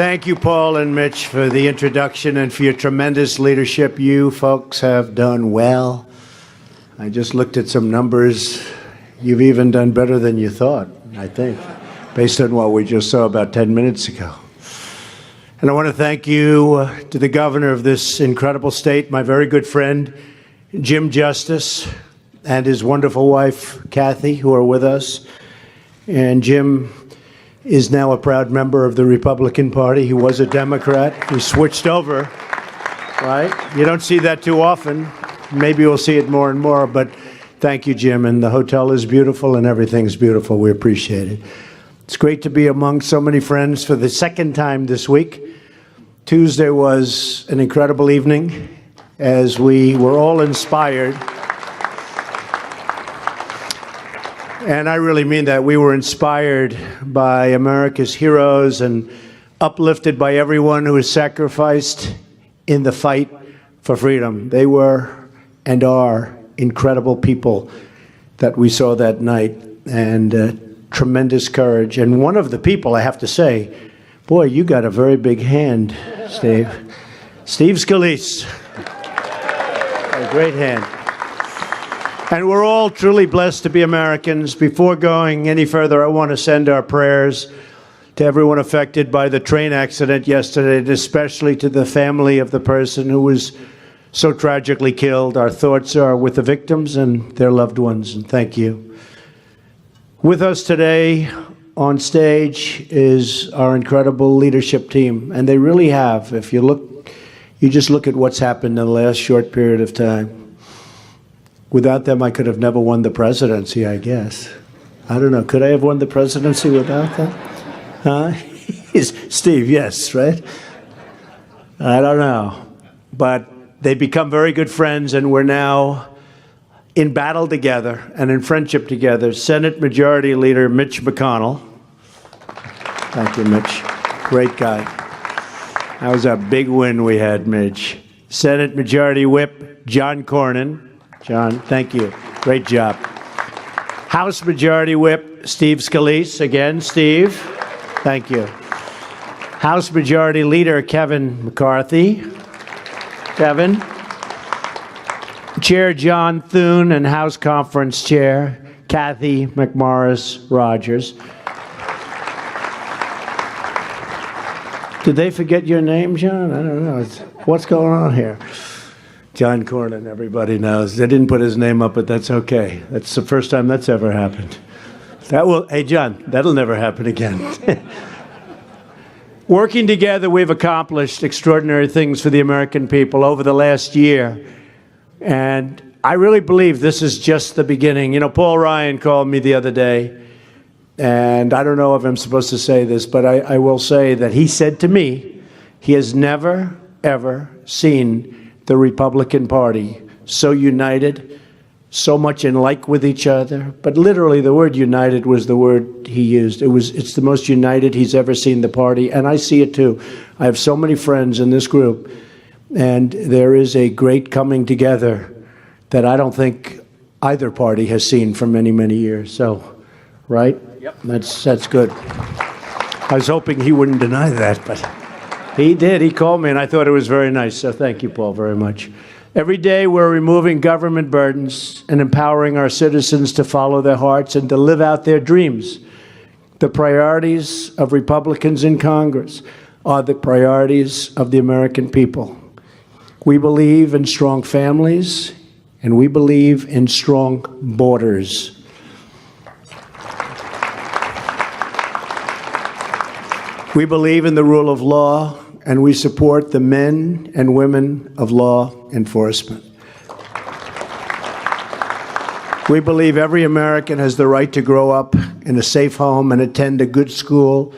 Thank you, Paul and Mitch, for the introduction and for your tremendous leadership. You folks have done well. I just looked at some numbers. You've even done better than you thought, I think, based on what we just saw about 10 minutes ago. And I want to thank you to the governor of this incredible state, my very good friend, Jim Justice, and his wonderful wife, Kathy, who are with us. And Jim is now a proud member of the Republican Party. He was a Democrat. He switched over, right? You don't see that too often. Maybe we'll see it more and more, but thank you, Jim. And the hotel is beautiful and everything's beautiful. We appreciate it. It's great to be among so many friends for the second time this week. Tuesday was an incredible evening as we were all inspired. And I really mean that. We were inspired by America's heroes and uplifted by everyone who has sacrificed in the fight for freedom. They were and are incredible people that we saw that night, and tremendous courage. And one of the people, I have to say, boy, you got a very big hand, Steve. Steve Scalise. A great hand. And we're all truly blessed to be Americans. Before going any further, I want to send our prayers to everyone affected by the train accident yesterday, and especially to the family of the person who was so tragically killed. Our thoughts are with the victims and their loved ones, and thank you. With us today on stage is our incredible leadership team, and they really have. If you look, you just look at what's happened in the last short period of time. Without them, I could have never won the presidency, I guess. I don't know. Could I have won the presidency without them? Huh? Steve, yes, right? I don't know. But they become very good friends, and we're now in battle together and in friendship together. Senate Majority Leader Mitch McConnell. Thank you, Mitch. Great guy. That was a big win we had, Mitch. Senate Majority Whip John Cornyn. John, thank you. Great job. House Majority Whip Steve Scalise. Again, Steve, thank you. House Majority Leader Kevin McCarthy. Kevin. Chair John Thune and House Conference Chair Kathy McMorris Rogers. Did they forget your name, John? I don't know. What's going on here? John Cornyn, everybody knows. They didn't put his name up, but that's okay. That's the first time that's ever happened. Hey, John, that'll never happen again. Working together, we've accomplished extraordinary things for the American people over the last year. And I really believe this is just the beginning. You know, Paul Ryan called me the other day, and I don't know if I'm supposed to say this, but I will say that he said to me, he has never, ever seen the Republican Party so united, so much in like with each other. But literally the word united was the word he used. It's the most united he's ever seen the party, and I see it too. I have so many friends in this group, and there is a great coming together that I don't think either party has seen for many, many years. So, right? Yep. That's good. I was hoping he wouldn't deny that, but he did. He called me, and I thought it was very nice. So thank you, Paul, very much. Every day we're removing government burdens and empowering our citizens to follow their hearts and to live out their dreams. The priorities of Republicans in Congress are the priorities of the American people. We believe in strong families, and we believe in strong borders. We believe in the rule of law, and we support the men and women of law enforcement. We believe every American has the right to grow up in a safe home and attend a good school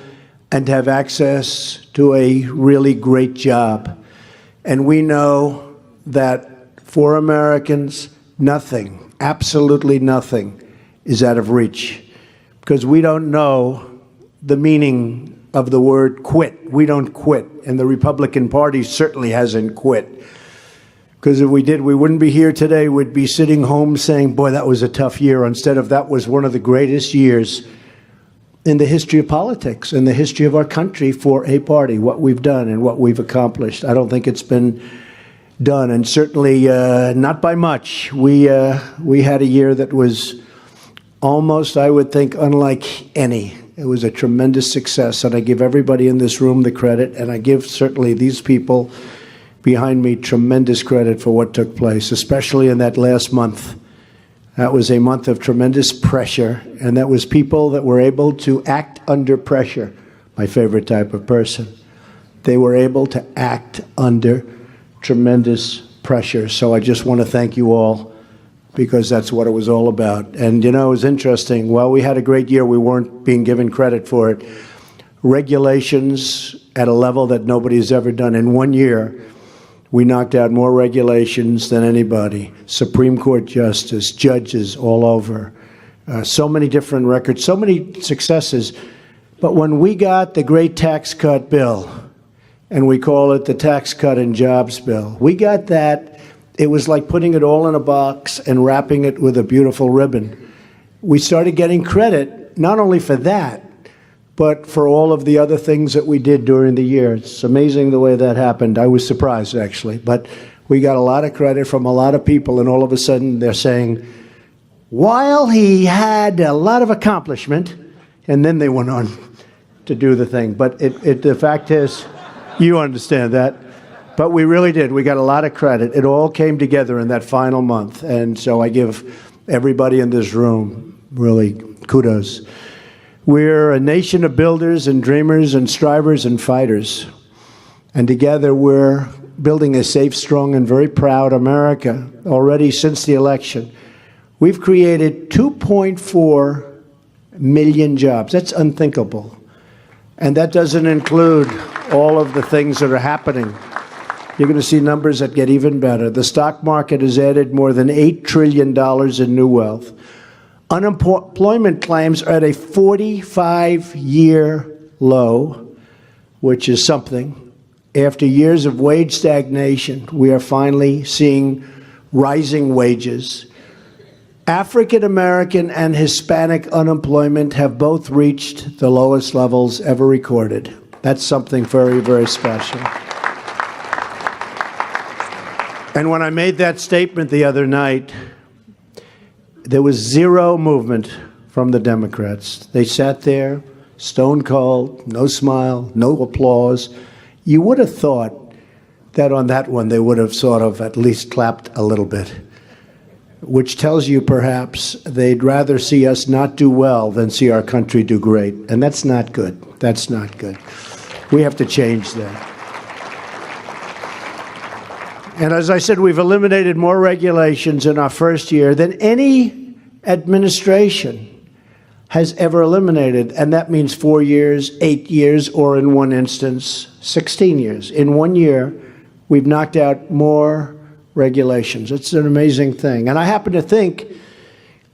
and have access to a really great job. And we know that for Americans, nothing, absolutely nothing, is out of reach, because we don't know the meaning of the word quit. We don't quit, and the Republican Party certainly hasn't quit. Because if we did, we wouldn't be here today. We'd be sitting home saying, boy, that was a tough year, instead of that was one of the greatest years in the history of politics, in the history of our country for a party, what we've done and what we've accomplished. I don't think it's been done, and certainly not by much. We had a year that was almost, I would think, unlike any. It was a tremendous success, and I give everybody in this room the credit, and I give certainly these people behind me tremendous credit for what took place, especially in that last month. That was a month of tremendous pressure, and that was people that were able to act under pressure, my favorite type of person. They were able to act under tremendous pressure. So I just want to thank you all, because that's what it was all about. And, you know, it was interesting. While we had a great year, we weren't being given credit for it. Regulations at a level that nobody's ever done. In 1 year, we knocked out more regulations than anybody. Supreme Court justice, judges all over. So many different records, so many successes. But when we got the great tax cut bill, and we call it the Tax Cut and Jobs Bill, we got that. It was like putting it all in a box and wrapping it with a beautiful ribbon. We started getting credit not only for that, but for all of the other things that we did during the year. It's amazing the way that happened. I was surprised, actually. But we got a lot of credit from a lot of people, and all of a sudden they're saying, while he had a lot of accomplishment, and then they went on to do the thing. But the fact is, you understand that. But we really did. We got a lot of credit. It all came together in that final month. And so I give everybody in this room really kudos. We're a nation of builders and dreamers and strivers and fighters. And together we're building a safe, strong, and very proud America. Already since the election, we've created 2.4 million jobs. That's unthinkable. And that doesn't include all of the things that are happening. You're going to see numbers that get even better. The stock market has added more than $8 trillion in new wealth. Unemployment claims are at a 45-year low, which is something. After years of wage stagnation, we are finally seeing rising wages. African American and Hispanic unemployment have both reached the lowest levels ever recorded. That's something very, very special. And when I made that statement the other night, there was zero movement from the Democrats. They sat there, stone cold, no smile, no applause. You would have thought that on that one they would have sort of at least clapped a little bit, which tells you perhaps they'd rather see us not do well than see our country do great. And that's not good. That's not good. We have to change that. And as I said, we've eliminated more regulations in our first year than any administration has ever eliminated. And that means 4 years, 8 years, or in one instance, 16 years. In 1 year, we've knocked out more regulations. It's an amazing thing. And I happen to think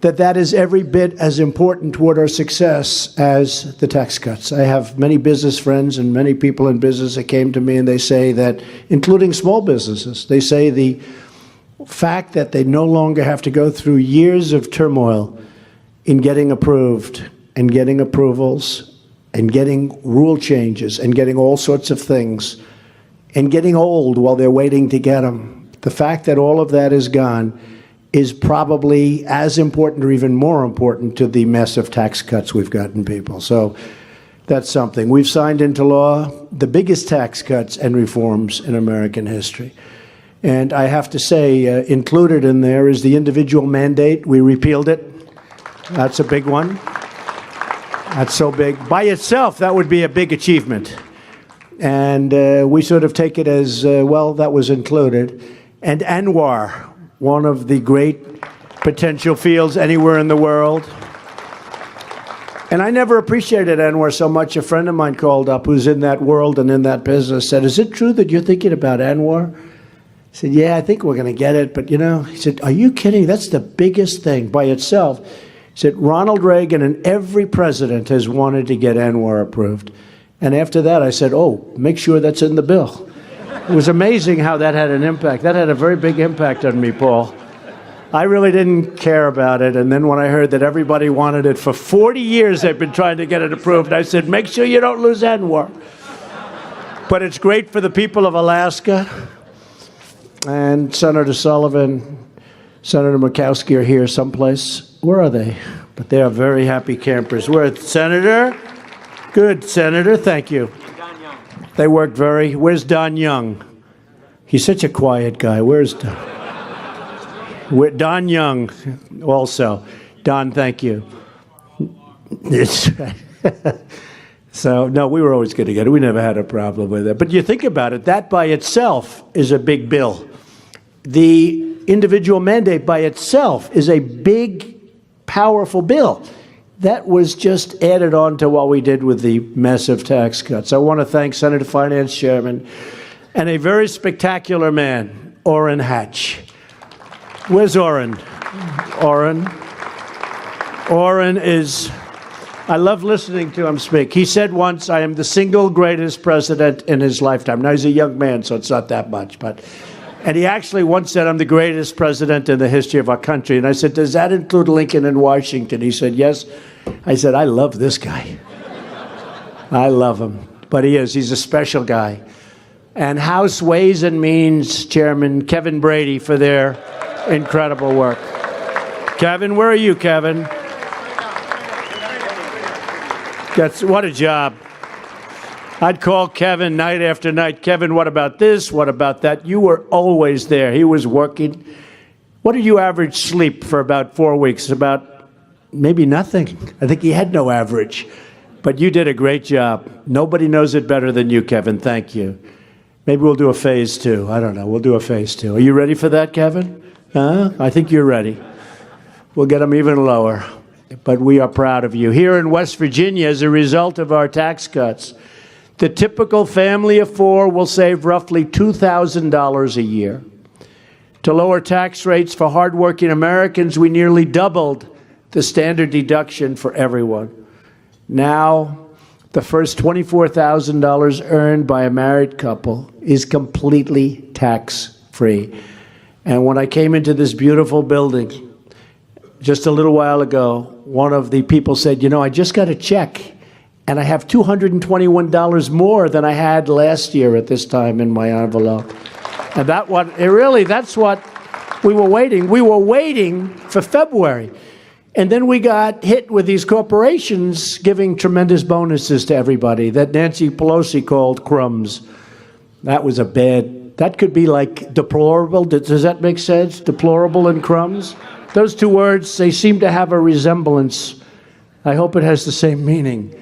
that that is every bit as important toward our success as the tax cuts. I have many business friends and many people in business that came to me and they say that, including small businesses, they say the fact that they no longer have to go through years of turmoil in getting approved and getting approvals and getting rule changes and getting all sorts of things and getting old while they're waiting to get them. The fact that all of that is gone is probably as important or even more important to the massive tax cuts we've gotten people. So that's something. We've signed into law the biggest tax cuts and reforms in American history. And I have to say, included in there is the individual mandate. We repealed it. That's a big one. That's so big. By itself, that would be a big achievement. And we sort of take it as, well, that was included. And ANWR, one of the great potential fields anywhere in the world. And I never appreciated ANWR so much. A friend of mine called up who's in that world and in that business, said, is it true that you're thinking about ANWR? I said, yeah, I think we're going to get it. But, you know, he said, are you kidding? That's the biggest thing by itself. He said, Ronald Reagan and every president has wanted to get ANWR approved. And after that, I said, oh, make sure that's in the bill. It was amazing how that had an impact. That had a very big impact on me, Paul. I really didn't care about it. And then when I heard that everybody wanted it for 40 years, they've been trying to get it approved, I said, make sure you don't lose that war. But it's great for the people of Alaska. And Senator Sullivan, Senator Murkowski are here someplace. Where are they? But they are very happy campers. Where, Senator? Good, Senator. Thank you. Don Young. They worked very... Where's Don Young? He's such a quiet guy. Where's Don? Don Young also. Don, thank you. So, no, we were always going to get it. We never had a problem with it. But you think about it, that by itself is a big bill. The individual mandate by itself is a big, powerful bill. That was just added on to what we did with the massive tax cuts. I want to thank Senate Finance Chairman and a very spectacular man, Orrin Hatch. Where's Orrin? Orrin is... I love listening to him speak. He said once, I am the single greatest president in his lifetime. Now, he's a young man, so it's not that much. And he actually once said, I'm the greatest president in the history of our country. And I said, does that include Lincoln and Washington? He said, yes. I said, I love this guy. I love him. But he is. He's a special guy. And House Ways and Means Chairman Kevin Brady for their incredible work. Kevin, where are you, Kevin? What a job. I'd call Kevin night after night. Kevin, what about this? What about that? You were always there. He was working. What did you average sleep for about 4 weeks? About maybe nothing. I think he had no average. But you did a great job. Nobody knows it better than you, Kevin. Thank you. Maybe we'll do a phase 2. I don't know. We'll do a phase 2. Are you ready for that, Kevin? I think you're ready. We'll get them even lower. But we are proud of you. Here in West Virginia, as a result of our tax cuts, the typical family of 4 will save roughly $2,000 a year. To lower tax rates for hardworking Americans, we nearly doubled the standard deduction for everyone. Now, the first $24,000 earned by a married couple is completely tax-free. And when I came into this beautiful building just a little while ago, one of the people said, you know, I just got a check, and I have $221 more than I had last year at this time in my envelope. And that's what we were waiting. We were waiting for February. And then we got hit with these corporations giving tremendous bonuses to everybody that Nancy Pelosi called crumbs. That was that could be like deplorable. Does that make sense? Deplorable and crumbs? Those two words, they seem to have a resemblance. I hope it has the same meaning.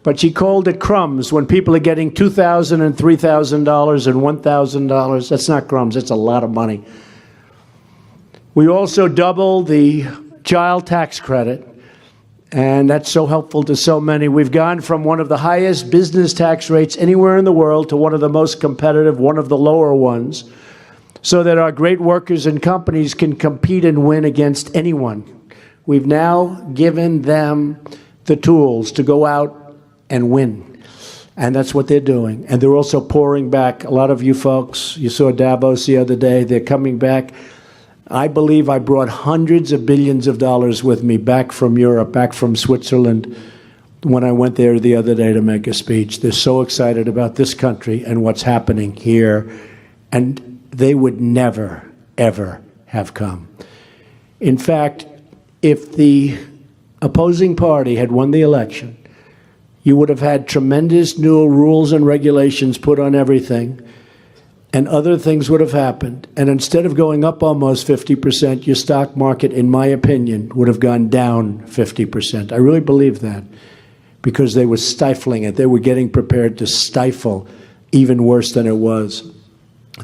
But she called it crumbs when people are getting $2,000 and $3,000 and $1,000. That's not crumbs. That's a lot of money. We also doubled the child tax credit, and that's so helpful to so many. We've gone from one of the highest business tax rates anywhere in the world to one of the most competitive, one of the lower ones, so that our great workers and companies can compete and win against anyone. We've now given them the tools to go out and win. And that's what they're doing. And they're also pouring back. A lot of you folks, you saw Davos the other day, they're coming back. I believe I brought hundreds of billions of dollars with me back from Europe, back from Switzerland, when I went there the other day to make a speech. They're so excited about this country and what's happening here. And they would never, ever have come. In fact, if the opposing party had won the election, you would have had tremendous new rules and regulations put on everything, and other things would have happened. And instead of going up almost 50%, your stock market, in my opinion, would have gone down 50%. I really believe that, because they were stifling it. They were getting prepared to stifle even worse than it was.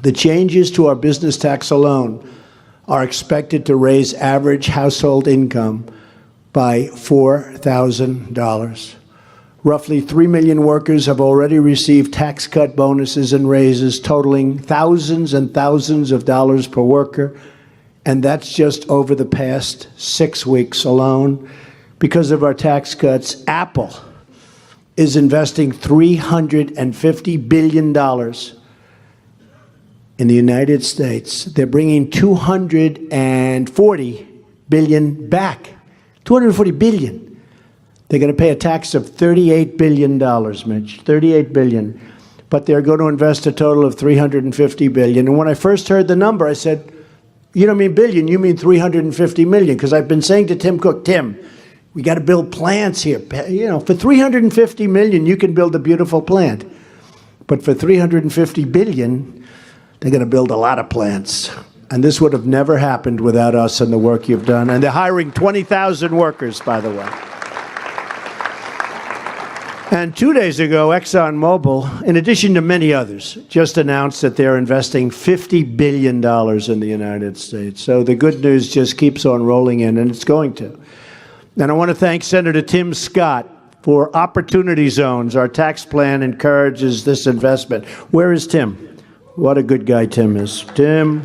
The changes to our business tax alone are expected to raise average household income by $4,000. Roughly 3 million workers have already received tax cut bonuses and raises totaling thousands and thousands of dollars per worker. And that's just over the past 6 weeks alone. Because of our tax cuts, Apple is investing $350 billion in the United States, they're bringing $240 billion back. $240 billion. They're going to pay a tax of $38 billion, Mitch, $38 billion. But they're going to invest a total of $350 billion. And when I first heard the number, I said, you don't mean billion, you mean $350 million. Because I've been saying to Tim Cook, Tim, we got to build plants here. You know, for $350 million, you can build a beautiful plant. But for $350 billion, they're going to build a lot of plants. And this would have never happened without us and the work you've done. And they're hiring 20,000 workers, by the way. And 2 days ago, ExxonMobil, in addition to many others, just announced that they're investing $50 billion in the United States. So the good news just keeps on rolling in, and it's going to. And I want to thank Senator Tim Scott for Opportunity Zones. Our tax plan encourages this investment. Where is Tim? What a good guy Tim is. Tim,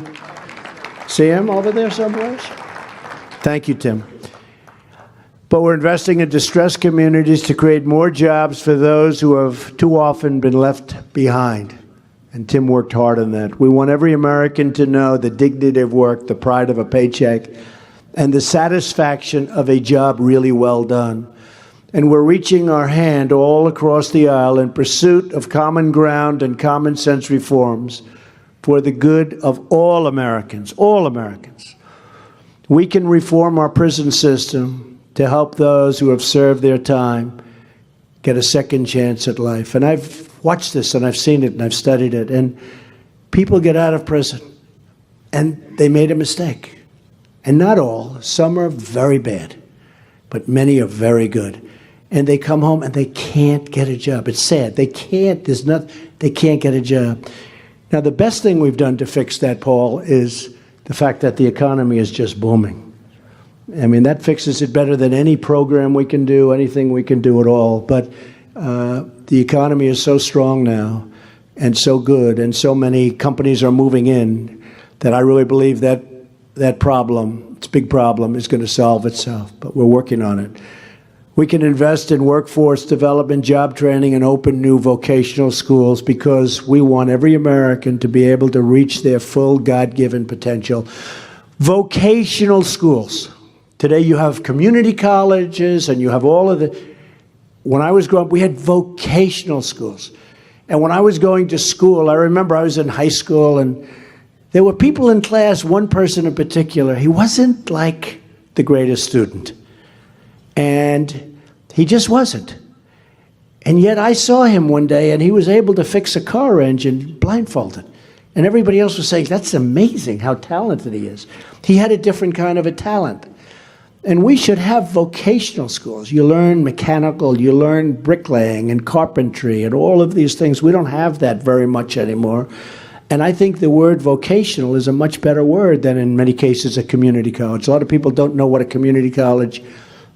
see him over there someplace? Thank you, Tim. But we're investing in distressed communities to create more jobs for those who have too often been left behind. And Tim worked hard on that. We want every American to know the dignity of work, the pride of a paycheck, and the satisfaction of a job really well done. And we're reaching our hand all across the aisle in pursuit of common ground and common sense reforms for the good of all Americans, all Americans. We can reform our prison system to help those who have served their time get a second chance at life. And I've watched this, and I've seen it, and I've studied it. And people get out of prison, and they made a mistake. And not all. Some are very bad, but many are very good. And they come home, and they can't get a job. It's sad. They can't get a job. Now, the best thing we've done to fix that, Paul, is the fact that the economy is just booming. I mean, that fixes it better than any program we can do, anything we can do at all. But the economy is so strong now and so good, and so many companies are moving in, that I really believe that that problem, it's a big problem, is going to solve itself. But we're working on it. We can invest in workforce development, job training, and open new vocational schools because we want every American to be able to reach their full God-given potential. Vocational schools. Today you have community colleges and you have all of the... When I was growing up, we had vocational schools. And when I was going to school, I remember I was in high school and there were people in class, one person in particular, he wasn't like the greatest student. And he just wasn't. And yet I saw him one day and he was able to fix a car engine blindfolded. And everybody else was saying, that's amazing how talented he is. He had a different kind of a talent. And we should have vocational schools. You learn mechanical, you learn bricklaying and carpentry and all of these things. We don't have that very much anymore. And I think the word vocational is a much better word than in many cases a community college. A lot of people don't know what a community college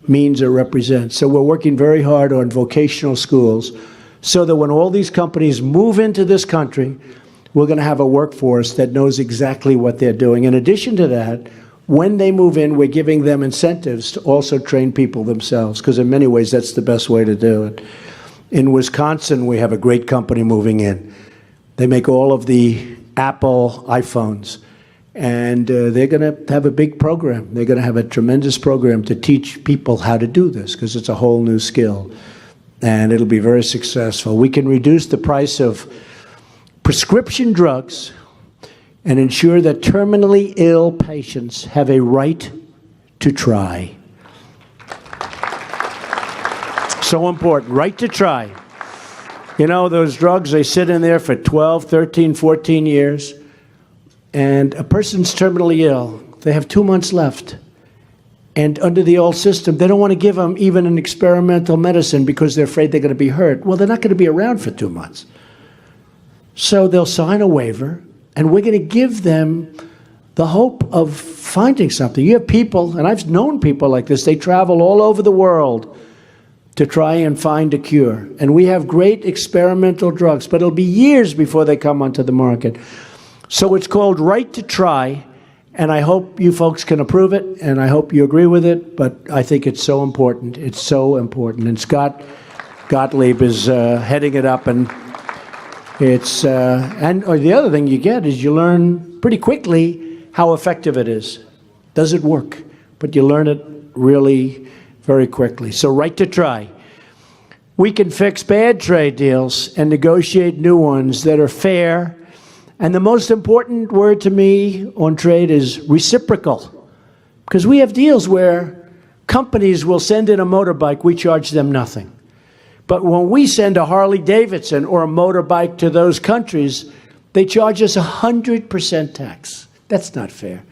means or represents. So we're working very hard on vocational schools so that when all these companies move into this country, we're going to have a workforce that knows exactly what they're doing. In addition to that, when they move in, we're giving them incentives to also train people themselves, because in many ways that's the best way to do it. In Wisconsin, we have a great company moving in. They make all of the Apple iPhones, and they're going to have a big program. They're going to have a tremendous program to teach people how to do this, because it's a whole new skill, and it'll be very successful. We can reduce the price of prescription drugs and ensure that terminally ill patients have a right to try. So important, right to try. You know, those drugs, they sit in there for 12, 13, 14 years, and a person's terminally ill. They have 2 months left. And under the old system, they don't want to give them even an experimental medicine because they're afraid they're going to be hurt. Well, they're not going to be around for 2 months. So they'll sign a waiver, and we're going to give them the hope of finding something. You have people, and I've known people like this, they travel all over the world to try and find a cure. And we have great experimental drugs, but it'll be years before they come onto the market. So it's called Right to Try, and I hope you folks can approve it, and I hope you agree with it, but I think it's so important. It's so important. And Scott Gottlieb is heading it up, and Or the other thing you get is you learn pretty quickly how effective it is. Does it work? But you learn it really very quickly. So right to try. We can fix bad trade deals and negotiate new ones that are fair. And the most important word to me on trade is reciprocal. Because we have deals where companies will send in a motorbike, we charge them nothing. But when we send a Harley Davidson or a motorbike to those countries, they charge us 100% tax. That's not fair.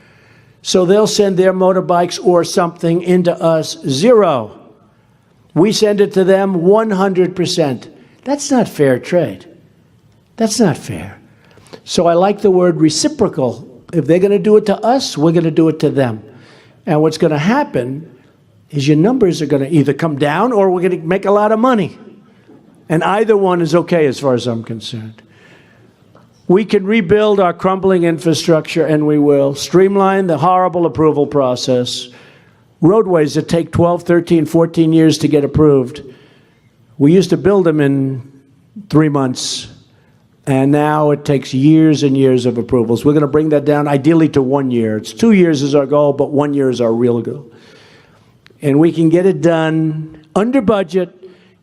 So they'll send their motorbikes or something into us 0. We send it to them 100%. That's not fair trade. That's not fair. So I like the word reciprocal. If they're going to do it to us, we're going to do it to them. And what's going to happen is your numbers are going to either come down or we're going to make a lot of money. And either one is okay as far as I'm concerned. We can rebuild our crumbling infrastructure, and we will. Streamline the horrible approval process. Roadways that take 12, 13, 14 years to get approved. We used to build them in 3 months, and now it takes years and years of approvals. We're going to bring that down, ideally to 1 year. It's 2 years is our goal, but 1 year is our real goal. And we can get it done under budget,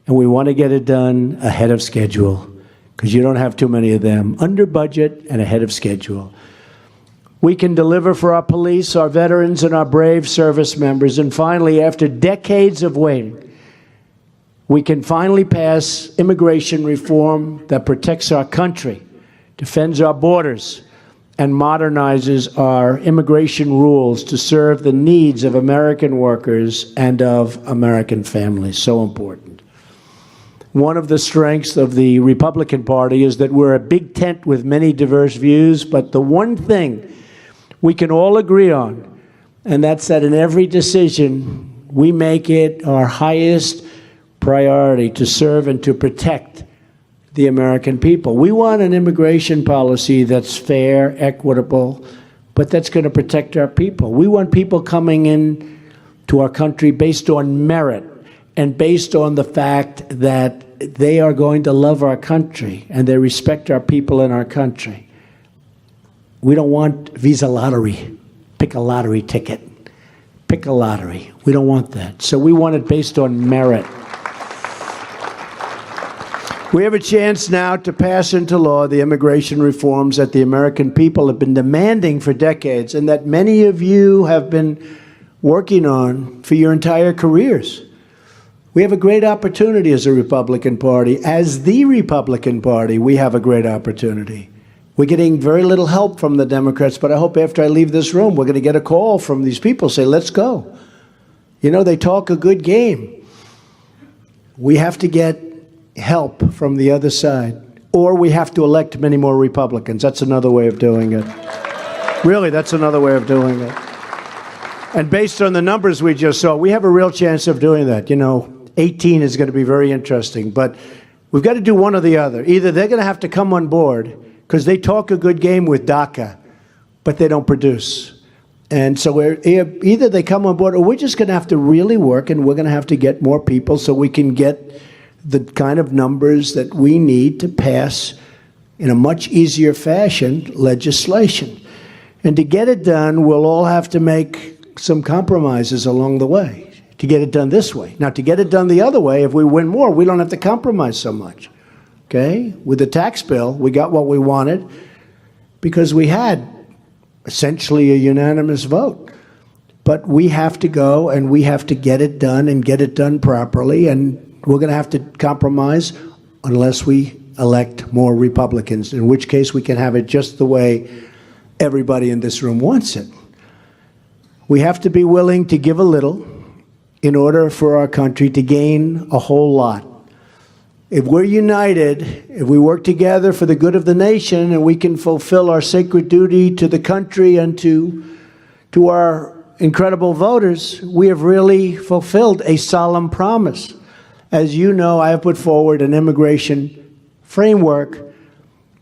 and we want to get it done ahead of schedule, because you don't have too many of them. Under budget and ahead of schedule. We can deliver for our police, our veterans, and our brave service members. And finally, after decades of waiting, we can finally pass immigration reform that protects our country, defends our borders, and modernizes our immigration rules to serve the needs of American workers and of American families. So important. One of the strengths of the Republican Party is that we're a big tent with many diverse views, but the one thing we can all agree on, and that's that in every decision, we make it our highest priority to serve and to protect the American people. We want an immigration policy that's fair, equitable, but that's going to protect our people. We want people coming in to our country based on merit and based on the fact that they are going to love our country and they respect our people in our country. We don't want visa lottery. Pick a lottery ticket. Pick a lottery. We don't want that. So we want it based on merit. We have a chance now to pass into law the immigration reforms that the American people have been demanding for decades and that many of you have been working on for your entire careers. We have a great opportunity as a Republican Party. As the Republican Party, we have a great opportunity. We're getting very little help from the Democrats, but I hope after I leave this room, we're going to get a call from these people, say, let's go. You know, they talk a good game. We have to get help from the other side, or we have to elect many more Republicans. That's another way of doing it. Really, that's another way of doing it. And based on the numbers we just saw, we have a real chance of doing that. You know, 18 is going to be very interesting, but we've got to do one or the other. Either they're going to have to come on board, because they talk a good game with DACA, but they don't produce. And so either they come on board, or we're just going to have to really work, and we're going to have to get more people so we can get the kind of numbers that we need to pass in a much easier fashion legislation. And to get it done, we'll all have to make some compromises along the way to get it done this way. Now, to get it done the other way, if we win more, we don't have to compromise so much. Okay? With the tax bill, we got what we wanted because we had essentially a unanimous vote. But we have to go and we have to get it done and get it done properly, and we're going to have to compromise unless we elect more Republicans, in which case we can have it just the way everybody in this room wants it. We have to be willing to give a little in order for our country to gain a whole lot. If we're united, if we work together for the good of the nation, and we can fulfill our sacred duty to the country and to our incredible voters, we have really fulfilled a solemn promise. As you know, I have put forward an immigration framework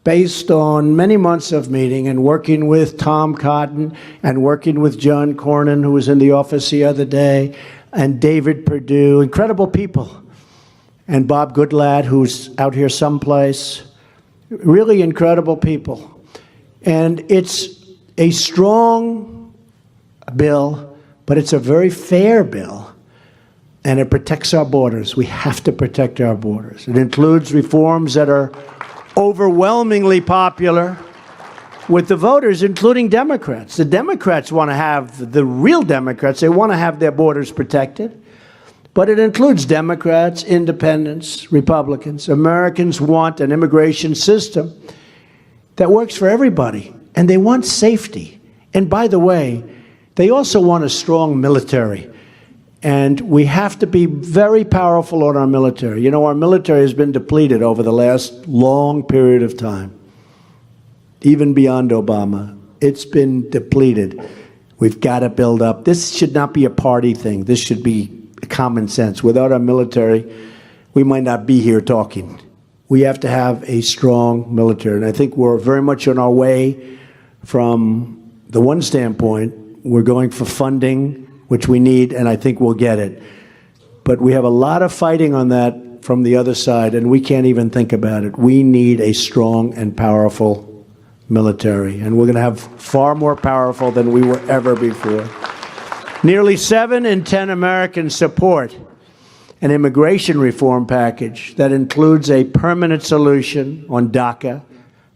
based on many months of meeting and working with Tom Cotton and working with John Cornyn, who was in the office the other day, and David Perdue, incredible people. And Bob Goodlatte, who's out here someplace, really incredible people. And it's a strong bill, but it's a very fair bill. And it protects our borders. We have to protect our borders. It includes reforms that are overwhelmingly popular with the voters, including Democrats. The Democrats want to have, the real Democrats, they want to have their borders protected. But it includes Democrats, independents, Republicans. Americans want an immigration system that works for everybody. And they want safety. And by the way, they also want a strong military. And we have to be very powerful on our military. You know, our military has been depleted over the last long period of time. Even beyond Obama, it's been depleted. We've got to build up. This should not be a party thing. This should be common sense. Without our military, we might not be here talking. We have to have a strong military. And I think we're very much on our way from the one standpoint. We're going for funding, which we need, and I think we'll get it. But we have a lot of fighting on that from the other side, and we can't even think about it. We need a strong and powerful military, and we're going to have far more powerful than we were ever before. Nearly 7 in 10 Americans support an immigration reform package that includes a permanent solution on DACA. I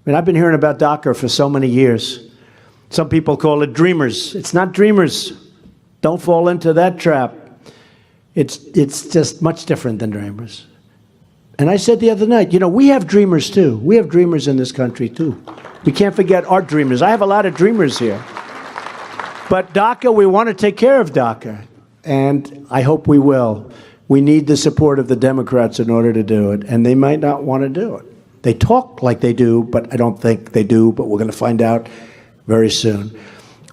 mean, I've been hearing about DACA for so many years. Some people call it dreamers. It's not dreamers. Don't fall into that trap. It's just much different than dreamers. And I said the other night, you know, we have dreamers too. We have dreamers in this country too. We can't forget our dreamers. I have a lot of dreamers here. But DACA, we want to take care of DACA. And I hope we will. We need the support of the Democrats in order to do it. And they might not want to do it. They talk like they do, but I don't think they do. But we're going to find out very soon.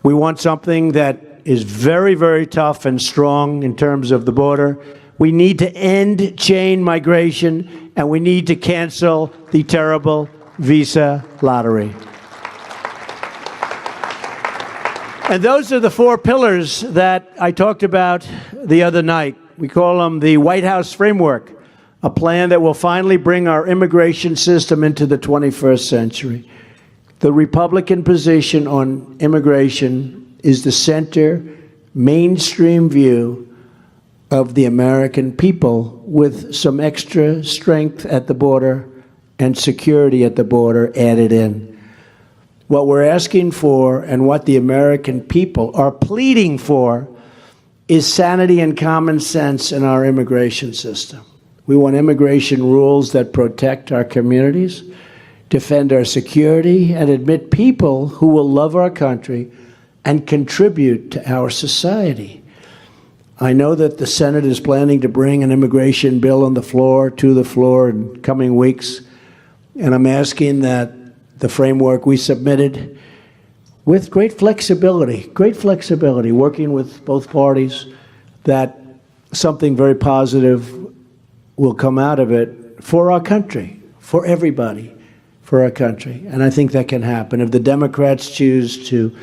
We want something that is very, very tough and strong in terms of the border. We need to end chain migration, and we need to cancel the terrible visa lottery. And those are the 4 pillars that I talked about the other night. We call them the White House framework, a plan that will finally bring our immigration system into the 21st century. The Republican position on immigration is the center, mainstream view of the American people with some extra strength at the border and security at the border added in. What we're asking for and what the American people are pleading for is sanity and common sense in our immigration system. We want immigration rules that protect our communities, defend our security, and admit people who will love our country and contribute to our society. I know that the Senate is planning to bring an immigration bill to the floor in coming weeks. And I'm asking that the framework we submitted, with great flexibility, working with both parties, that something very positive will come out of it for our country, for everybody, for our country. And I think that can happen. If the Democrats choose to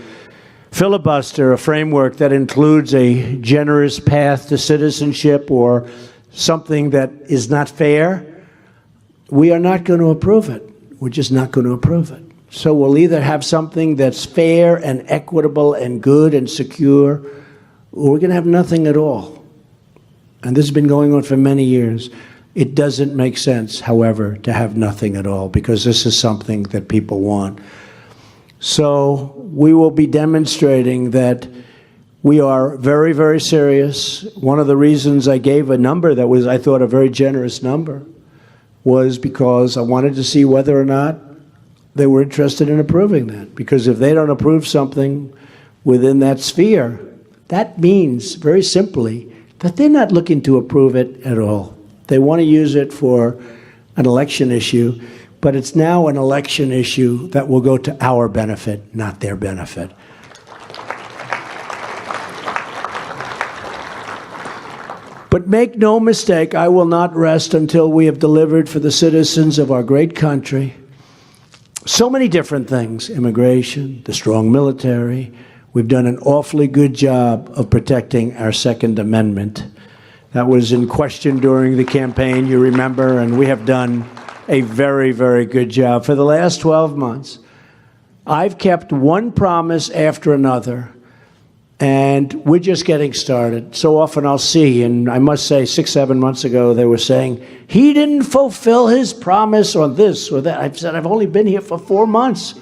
filibuster a framework that includes a generous path to citizenship or something that is not fair, we are not going to approve it. We're just not going to approve it. So we'll either have something that's fair and equitable and good and secure, or we're going to have nothing at all. And this has been going on for many years. It doesn't make sense, however, to have nothing at all, because this is something that people want. So we will be demonstrating that we are very, very serious. One of the reasons I gave a number that was, I thought, a very generous number was because I wanted to see whether or not they were interested in approving that. Because if they don't approve something within that sphere, that means, very simply, that they're not looking to approve it at all. They want to use it for an election issue, but it's now an election issue that will go to our benefit, not their benefit. But make no mistake, I will not rest until we have delivered for the citizens of our great country so many different things: immigration, the strong military. We've done an awfully good job of protecting our Second Amendment. That was in question during the campaign, you remember, and we have done a very, very good job. For the last 12 months, I've kept one promise after another, and we're just getting started. So often I'll see, and I must say 6, 7 months ago, they were saying, he didn't fulfill his promise on this or that. I've said, I've only been here for 4 months.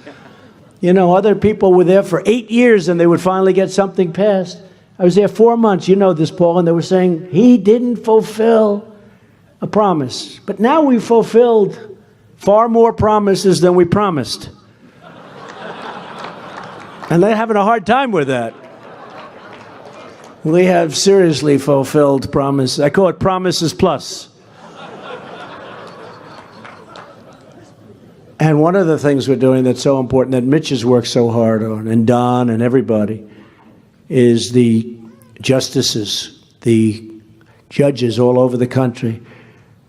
You know, other people were there for 8 years and they would finally get something passed. I was there 4 months, you know this, Paul, and they were saying, he didn't fulfill a promise. But now we've fulfilled far more promises than we promised. And they're having a hard time with that. We have seriously fulfilled promises. I call it Promises Plus. And one of the things we're doing that's so important, that Mitch has worked so hard on, and Don and everybody, is the justices, the judges all over the country.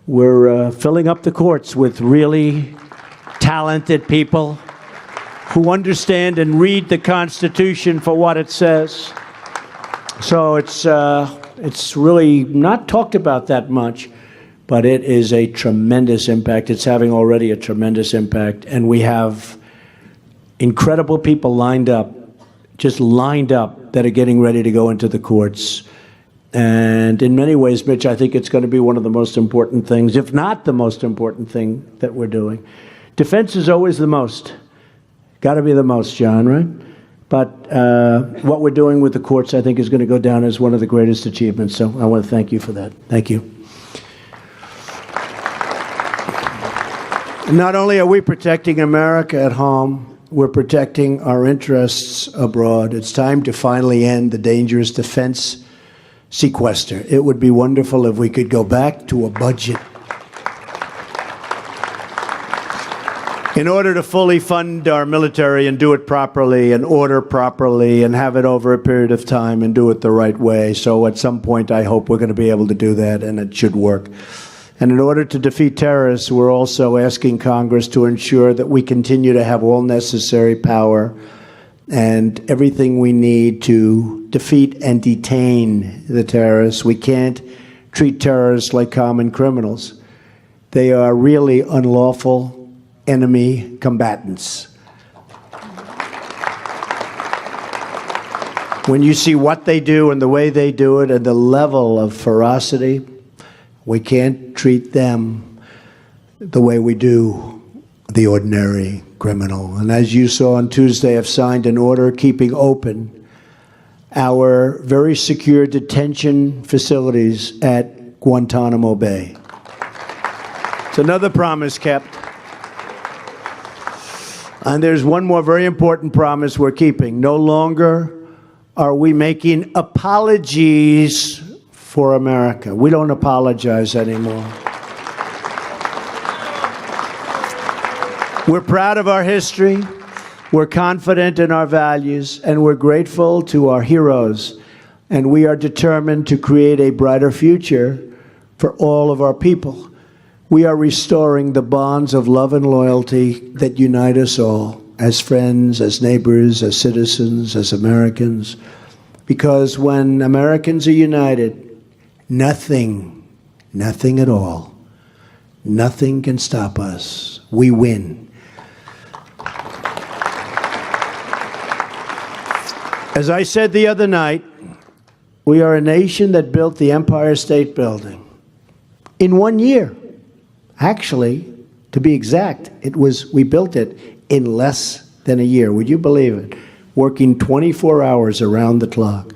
We're filling up the courts with really talented people who understand and read the Constitution for what it says. So it's really not talked about that much, but it is a tremendous impact. It's having already a tremendous impact, and we have incredible people lined up, just lined up, that are getting ready to go into the courts. And in many ways, Mitch, I think it's going to be one of the most important things, if not the most important thing that we're doing. Defense is always the most. Got to be the most, John, right? But what we're doing with the courts, I think, is going to go down as one of the greatest achievements. So I want to thank you for that. Thank you. Not only are we protecting America at home, we're protecting our interests abroad. It's time to finally end the dangerous defense sequester. It would be wonderful if we could go back to a budget in order to fully fund our military and do it properly and order properly and have it over a period of time and do it the right way. So at some point, I hope we're going to be able to do that, and it should work. And in order to defeat terrorists, we're also asking Congress to ensure that we continue to have all necessary power and everything we need to defeat and detain the terrorists. We can't treat terrorists like common criminals. They are really unlawful enemy combatants. When you see what they do and the way they do it and the level of ferocity, we can't treat them the way we do the ordinary criminal. And as you saw on Tuesday, I've signed an order keeping open our very secure detention facilities at Guantanamo Bay. It's another promise kept. And there's one more very important promise we're keeping. No longer are we making apologies for America. We don't apologize anymore. We're proud of our history, we're confident in our values, and we're grateful to our heroes. And we are determined to create a brighter future for all of our people. We are restoring the bonds of love and loyalty that unite us all, as friends, as neighbors, as citizens, as Americans. Because when Americans are united, nothing at all, nothing can stop us. We win. As I said the other night, we are a nation that built the Empire State Building in 1 year. Actually, to be exact, we built it in less than a year. Would you believe it? Working 24 hours around the clock.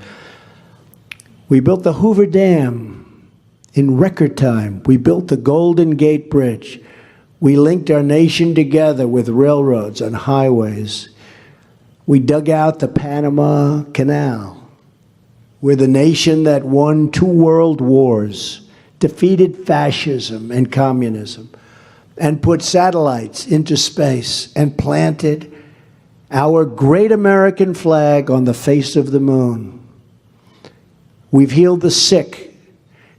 We built the Hoover Dam in record time. We built the Golden Gate Bridge. We linked our nation together with railroads and highways. We dug out the Panama Canal. We're the nation that won 2 world wars, defeated fascism and communism, and put satellites into space and planted our great American flag on the face of the moon. We've healed the sick,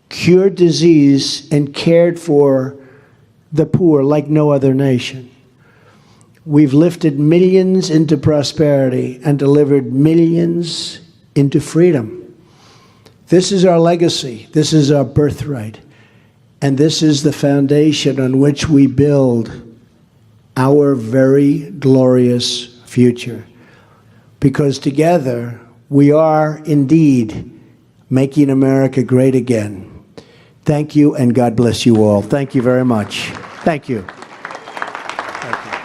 cured disease, and cared for the poor like no other nation. We've lifted millions into prosperity and delivered millions into freedom. This is our legacy. This is our birthright. And this is the foundation on which we build our very glorious future. Because together, we are indeed making America great again. Thank you, and God bless you all. Thank you very much. Thank you. Thank you.